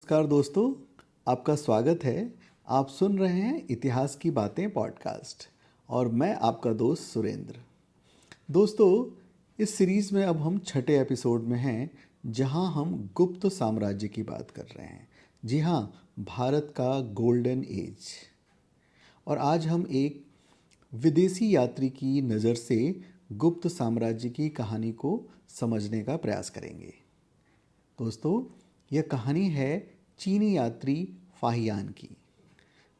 नमस्कार दोस्तों, आपका स्वागत है। आप सुन रहे हैं इतिहास की बातें पॉडकास्ट और मैं आपका दोस्त सुरेंद्र। दोस्तों, इस सीरीज़ में अब हम छठे एपिसोड में हैं जहां हम गुप्त साम्राज्य की बात कर रहे हैं। जी हाँ, भारत का गोल्डन एज। और आज हम एक विदेशी यात्री की नज़र से गुप्त साम्राज्य की कहानी को समझने का प्रयास करेंगे। दोस्तों, यह कहानी है चीनी यात्री फाहियान की,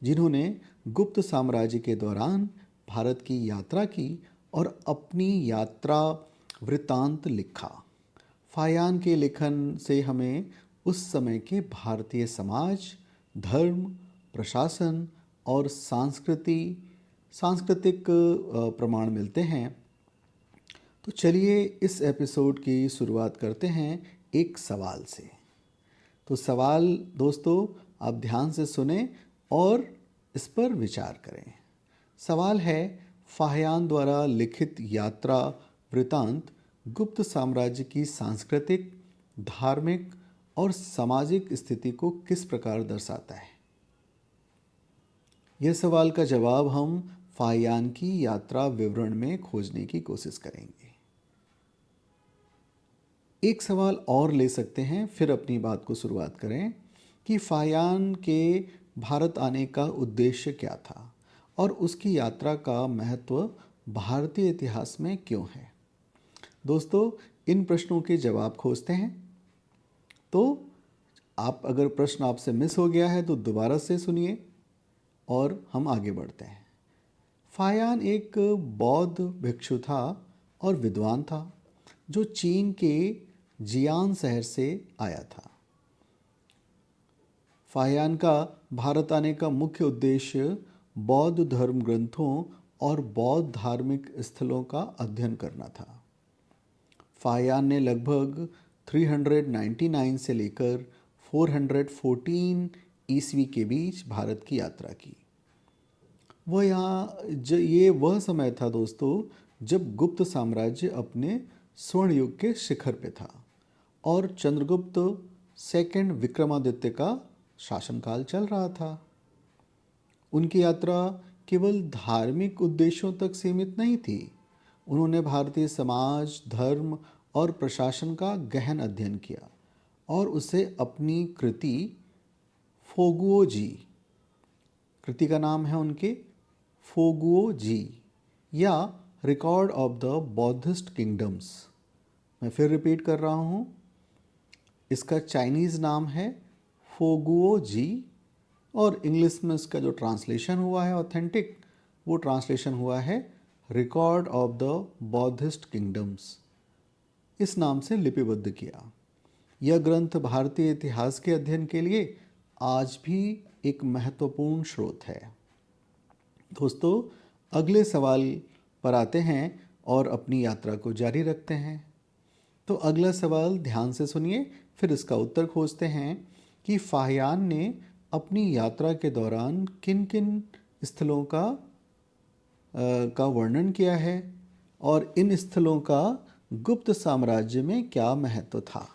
जिन्होंने गुप्त साम्राज्य के दौरान भारत की यात्रा की और अपनी यात्रा वृत्तांत लिखा। फाहियान के लेखन से हमें उस समय के भारतीय समाज, धर्म, प्रशासन और सांस्कृतिक प्रमाण मिलते हैं। तो चलिए इस एपिसोड की शुरुआत करते हैं एक सवाल से। तो सवाल दोस्तों, आप ध्यान से सुने और इस पर विचार करें। सवाल है, फाहियान द्वारा लिखित यात्रा वृतांत गुप्त साम्राज्य की सांस्कृतिक, धार्मिक और सामाजिक स्थिति को किस प्रकार दर्शाता है? यह सवाल का जवाब हम फाहियान की यात्रा विवरण में खोजने की कोशिश करेंगे। एक सवाल और ले सकते हैं, फिर अपनी बात को शुरुआत करें कि फाहियान के भारत आने का उद्देश्य क्या था और उसकी यात्रा का महत्व भारतीय इतिहास में क्यों है। दोस्तों, इन प्रश्नों के जवाब खोजते हैं। तो अगर प्रश्न आपसे मिस हो गया है तो दोबारा से सुनिए और हम आगे बढ़ते हैं। फाहियान एक बौद्ध भिक्षु था और विद्वान था, जो चीन के जियान शहर से आया था। फाहियान का भारत आने का मुख्य उद्देश्य बौद्ध धर्म ग्रंथों और बौद्ध धार्मिक स्थलों का अध्ययन करना था। फाहियान ने लगभग 399 से लेकर 414 ईस्वी के बीच भारत की यात्रा की। ये वह समय था दोस्तों, जब गुप्त साम्राज्य अपने स्वर्ण युग के शिखर पे था और चंद्रगुप्त सेकंड विक्रमादित्य का शासनकाल चल रहा था। उनकी यात्रा केवल धार्मिक उद्देश्यों तक सीमित नहीं थी। उन्होंने भारतीय समाज, धर्म और प्रशासन का गहन अध्ययन किया और उसे अपनी कृति का नाम है उनके फोगुओ जी, या record of the Buddhist kingdoms. मैं फिर रिपीट कर रहा हूँ, इसका चाइनीज़ नाम है फोगुओ जी और इंग्लिश में इसका जो ट्रांसलेशन हुआ है ऑथेंटिक, वो ट्रांसलेशन हुआ है record of the Buddhist kingdoms. इस नाम से लिपिबद्ध किया। यह ग्रंथ भारतीय इतिहास के अध्ययन के लिए आज भी एक महत्वपूर्ण स्रोत है। दोस्तों, अगले सवाल पर आते हैं और अपनी यात्रा को जारी रखते हैं। तो अगला सवाल ध्यान से सुनिए, फिर इसका उत्तर खोजते हैं कि फाहियान ने अपनी यात्रा के दौरान किन किन स्थलों का वर्णन किया है और इन स्थलों का गुप्त साम्राज्य में क्या महत्व था।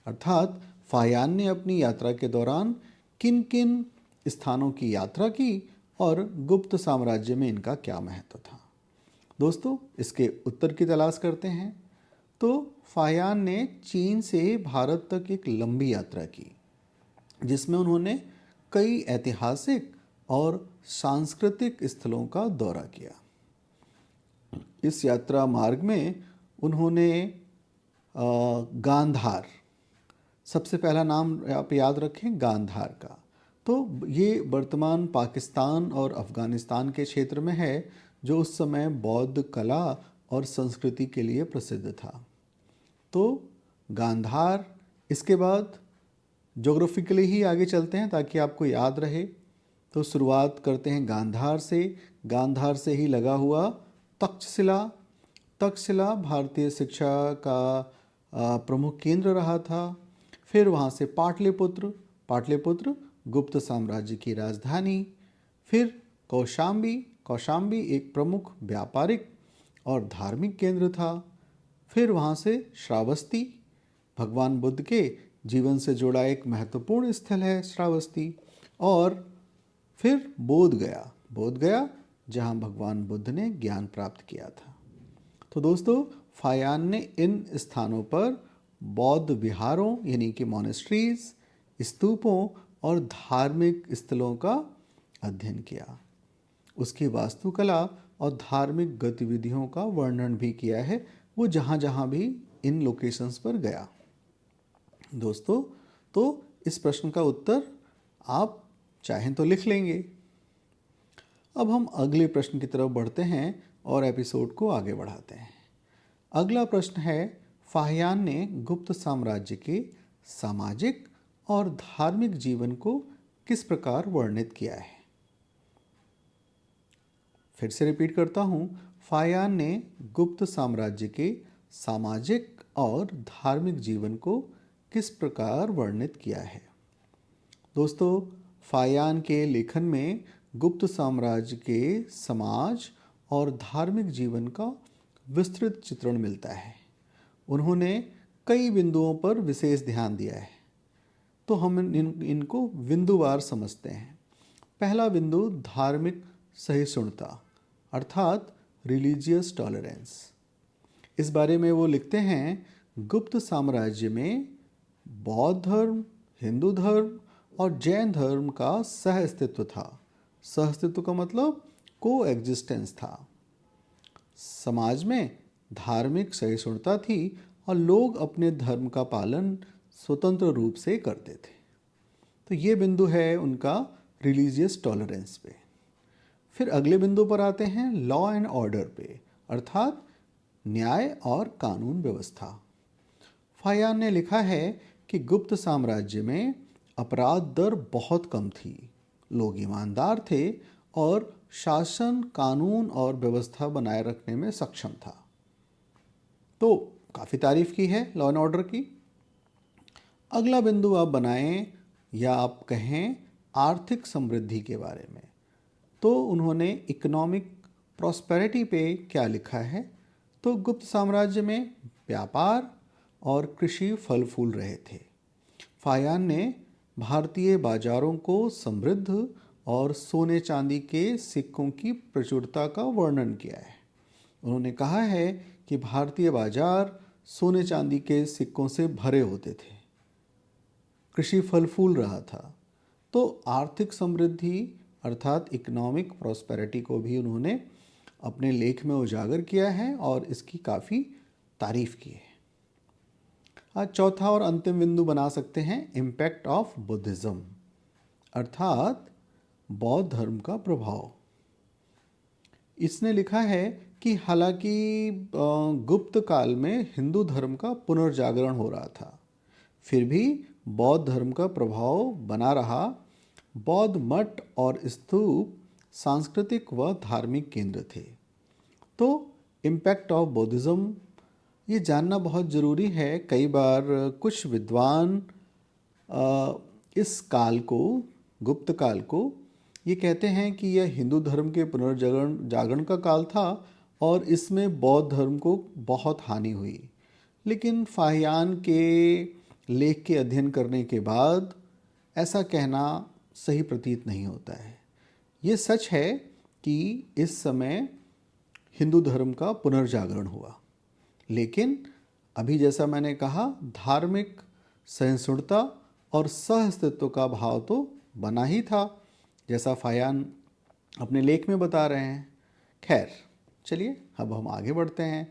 अर्थात फाहियान ने अपनी यात्रा के दौरान किन किन स्थानों की यात्रा की और गुप्त साम्राज्य में इनका क्या महत्व था। दोस्तों, इसके उत्तर की तलाश करते हैं। तो फाहियान ने चीन से भारत तक एक लंबी यात्रा की, जिसमें उन्होंने कई ऐतिहासिक और सांस्कृतिक स्थलों का दौरा किया। इस यात्रा मार्ग में उन्होंने गांधार, सबसे पहला नाम आप याद रखें गांधार का। तो ये वर्तमान पाकिस्तान और अफ़गानिस्तान के क्षेत्र में है, जो उस समय बौद्ध कला और संस्कृति के लिए प्रसिद्ध था। तो गांधार, इसके बाद ज्योग्राफिकली ही आगे चलते हैं ताकि आपको याद रहे। तो शुरुआत करते हैं गांधार से। गांधार से ही लगा हुआ तक्षशिला। तक्षशिला भारतीय शिक्षा का प्रमुख केंद्र रहा था। फिर वहाँ से पाटलिपुत्र गुप्त साम्राज्य की राजधानी। फिर कौशाम्बी एक प्रमुख व्यापारिक और धार्मिक केंद्र था। फिर वहाँ से श्रावस्ती, भगवान बुद्ध के जीवन से जुड़ा एक महत्वपूर्ण स्थल है श्रावस्ती। और फिर बोध गया जहाँ भगवान बुद्ध ने ज्ञान प्राप्त किया था। तो दोस्तों, फायान ने इन स्थानों पर बौद्ध विहारों यानी कि मॉनेस्ट्रीज, स्तूपों और धार्मिक स्थलों का अध्ययन किया। उसकी वास्तुकला और धार्मिक गतिविधियों का वर्णन भी किया है, वो जहाँ जहाँ भी इन लोकेशंस पर गया। दोस्तों, तो इस प्रश्न का उत्तर आप चाहें तो लिख लेंगे। अब हम अगले प्रश्न की तरफ बढ़ते हैं और एपिसोड को आगे बढ़ाते हैं। अगला प्रश्न है, फाहियान ने गुप्त साम्राज्य के सामाजिक और धार्मिक जीवन को किस प्रकार वर्णित किया है? फिर से रिपीट करता हूँ, फाहियान ने गुप्त साम्राज्य के सामाजिक और धार्मिक जीवन को किस प्रकार वर्णित किया है? दोस्तों, फाहियान के लेखन में गुप्त साम्राज्य के समाज और धार्मिक जीवन का विस्तृत चित्रण मिलता है। उन्होंने कई बिंदुओं पर विशेष ध्यान दिया है, तो हम इनको बिंदुवार समझते हैं। पहला बिंदु धार्मिक सहिष्णुता अर्थात रिलीजियस टॉलरेंस। इस बारे में वो लिखते हैं, गुप्त साम्राज्य में बौद्ध धर्म, हिंदू धर्म और जैन धर्म का सहअस्तित्व था। सहअस्तित्व का मतलब को एग्जिस्टेंस था। समाज में धार्मिक सहिष्णुता थी और लोग अपने धर्म का पालन स्वतंत्र रूप से करते थे। तो ये बिंदु है उनका रिलीजियस टॉलरेंस पे। फिर अगले बिंदु पर आते हैं लॉ एंड ऑर्डर पे, अर्थात न्याय और कानून व्यवस्था। फाहियान ने लिखा है कि गुप्त साम्राज्य में अपराध दर बहुत कम थी, लोग ईमानदार थे और शासन, कानून और व्यवस्था बनाए रखने में सक्षम था। तो काफ़ी तारीफ की है लॉ एंड ऑर्डर की। अगला बिंदु आप बनाएं या आप कहें आर्थिक समृद्धि के बारे में। तो उन्होंने इकोनॉमिक प्रॉस्पेरिटी पे क्या लिखा है? तो गुप्त साम्राज्य में व्यापार और कृषि फल फूल रहे थे। फाहियान ने भारतीय बाजारों को समृद्ध और सोने चांदी के सिक्कों की प्रचुरता का वर्णन किया है। उन्होंने कहा है कि भारतीय बाजार सोने चांदी के सिक्कों से भरे होते थे, कृषि फल फूल रहा था। तो आर्थिक समृद्धि अर्थात इकोनॉमिक प्रॉस्पेरिटी को भी उन्होंने अपने लेख में उजागर किया है और इसकी काफ़ी तारीफ की है। आज चौथा और अंतिम बिंदु बना सकते हैं इम्पैक्ट ऑफ बुद्धिज़्म अर्थात बौद्ध धर्म का प्रभाव। इसने लिखा है कि हालांकि गुप्त काल में हिंदू धर्म का पुनर्जागरण हो रहा था, फिर भी बौद्ध धर्म का प्रभाव बना रहा। बौद्ध मठ और स्तूप सांस्कृतिक व धार्मिक केंद्र थे। तो इम्पैक्ट ऑफ बुद्धिज़्म ये जानना बहुत ज़रूरी है। कई बार कुछ विद्वान इस काल को, गुप्त काल को, ये कहते हैं कि यह हिंदू धर्म के पुनर्जागरण का काल था और इसमें बौद्ध धर्म को बहुत हानि हुई। लेकिन फाहियान के लेख के अध्ययन करने के बाद ऐसा कहना सही प्रतीत नहीं होता है। ये सच है कि इस समय हिंदू धर्म का पुनर्जागरण हुआ, लेकिन अभी जैसा मैंने कहा धार्मिक सहिष्णुता और सहअस्तित्व का भाव तो बना ही था, जैसा फाहियान अपने लेख में बता रहे हैं। खैर, चलिए अब हम आगे बढ़ते हैं।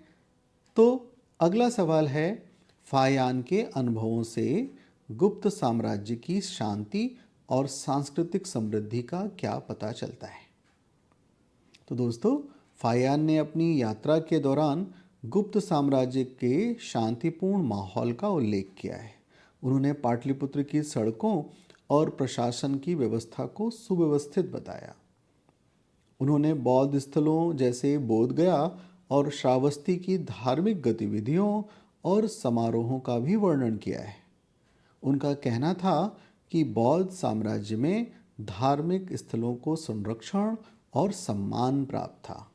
तो अगला सवाल है, फाहियान के अनुभवों से गुप्त साम्राज्य की शांति और सांस्कृतिक समृद्धि का क्या पता चलता है? तो दोस्तों, फाहियान ने अपनी यात्रा के दौरान गुप्त साम्राज्य के शांतिपूर्ण माहौल का उल्लेख किया है। उन्होंने पाटलिपुत्र की सड़कों और प्रशासन की व्यवस्था को सुव्यवस्थित बताया। उन्होंने बौद्ध स्थलों जैसे बोध गया और श्रावस्ती की धार्मिक गतिविधियों और समारोहों का भी वर्णन किया है। उनका कहना था कि बौद्ध साम्राज्य में धार्मिक स्थलों को संरक्षण और सम्मान प्राप्त था।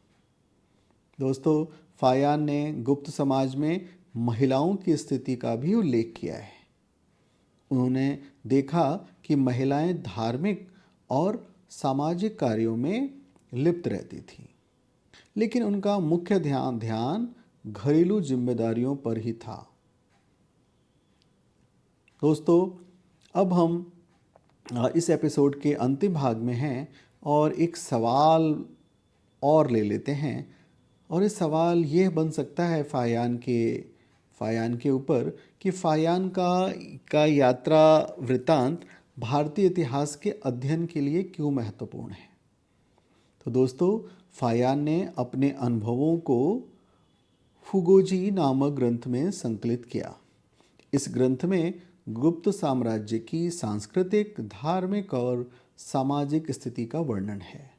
दोस्तों, फाहियान ने गुप्त समाज में महिलाओं की स्थिति का भी उल्लेख किया है। उन्होंने देखा कि महिलाएं धार्मिक और सामाजिक कार्यों में लिप्त रहती थीं, लेकिन उनका मुख्य ध्यान घरेलू जिम्मेदारियों पर ही था। दोस्तों, अब हम इस एपिसोड के अंतिम भाग में हैं और एक सवाल और ले लेते हैं। और इस सवाल ये बन सकता है फायान के ऊपर कि फायान का यात्रा वृत्तांत भारतीय इतिहास के अध्ययन के लिए क्यों महत्वपूर्ण है। तो दोस्तों, फायान ने अपने अनुभवों को फुगोजी नामक ग्रंथ में संकलित किया। इस ग्रंथ में गुप्त साम्राज्य की सांस्कृतिक, धार्मिक और सामाजिक स्थिति का वर्णन है।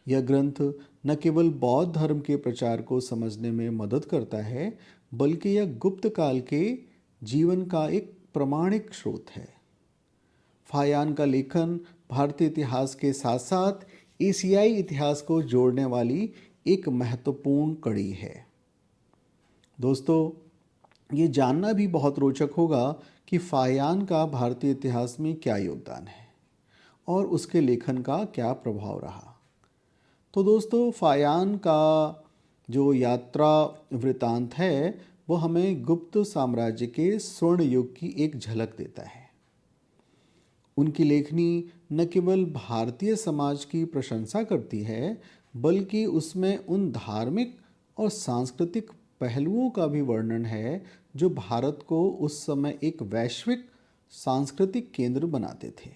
यह ग्रंथ न केवल बौद्ध धर्म के प्रचार को समझने में मदद करता है, बल्कि यह गुप्त काल के जीवन का एक प्रामाणिक स्रोत है। फायान का लेखन भारतीय इतिहास के साथ साथ एशियाई इतिहास को जोड़ने वाली एक महत्वपूर्ण कड़ी है। दोस्तों, ये जानना भी बहुत रोचक होगा कि फायान का भारतीय इतिहास में क्या योगदान है और उसके लेखन का क्या प्रभाव रहा। तो दोस्तों, फायान का जो यात्रा वृत्तांत है वो हमें गुप्त साम्राज्य के स्वर्ण युग की एक झलक देता है। उनकी लेखनी न केवल भारतीय समाज की प्रशंसा करती है, बल्कि उसमें उन धार्मिक और सांस्कृतिक पहलुओं का भी वर्णन है जो भारत को उस समय एक वैश्विक सांस्कृतिक केंद्र बनाते थे।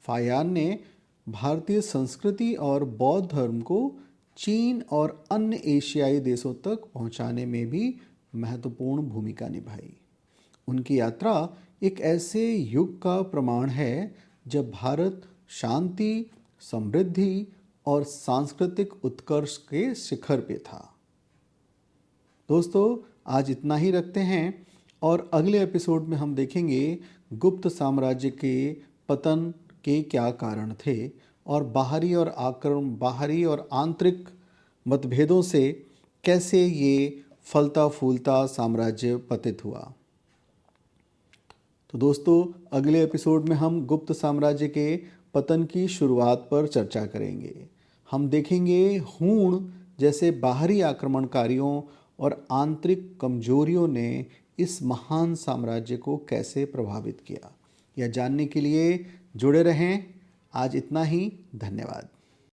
फायान ने भारतीय संस्कृति और बौद्ध धर्म को चीन और अन्य एशियाई देशों तक पहुंचाने में भी महत्वपूर्ण भूमिका निभाई। उनकी यात्रा एक ऐसे युग का प्रमाण है जब भारत शांति, समृद्धि और सांस्कृतिक उत्कर्ष के शिखर पे था। दोस्तों, आज इतना ही रखते हैं और अगले एपिसोड में हम देखेंगे गुप्त साम्राज्य के पतन के क्या कारण थे और बाहरी और आंतरिक मतभेदों से कैसे ये फलता फूलता साम्राज्य पतित हुआ। तो दोस्तों, अगले एपिसोड में हम गुप्त साम्राज्य के पतन की शुरुआत पर चर्चा करेंगे। हम देखेंगे हूण जैसे बाहरी आक्रमणकारियों और आंतरिक कमजोरियों ने इस महान साम्राज्य को कैसे प्रभावित किया। यह जानने के लिए जुड़े रहें। आज इतना ही। धन्यवाद।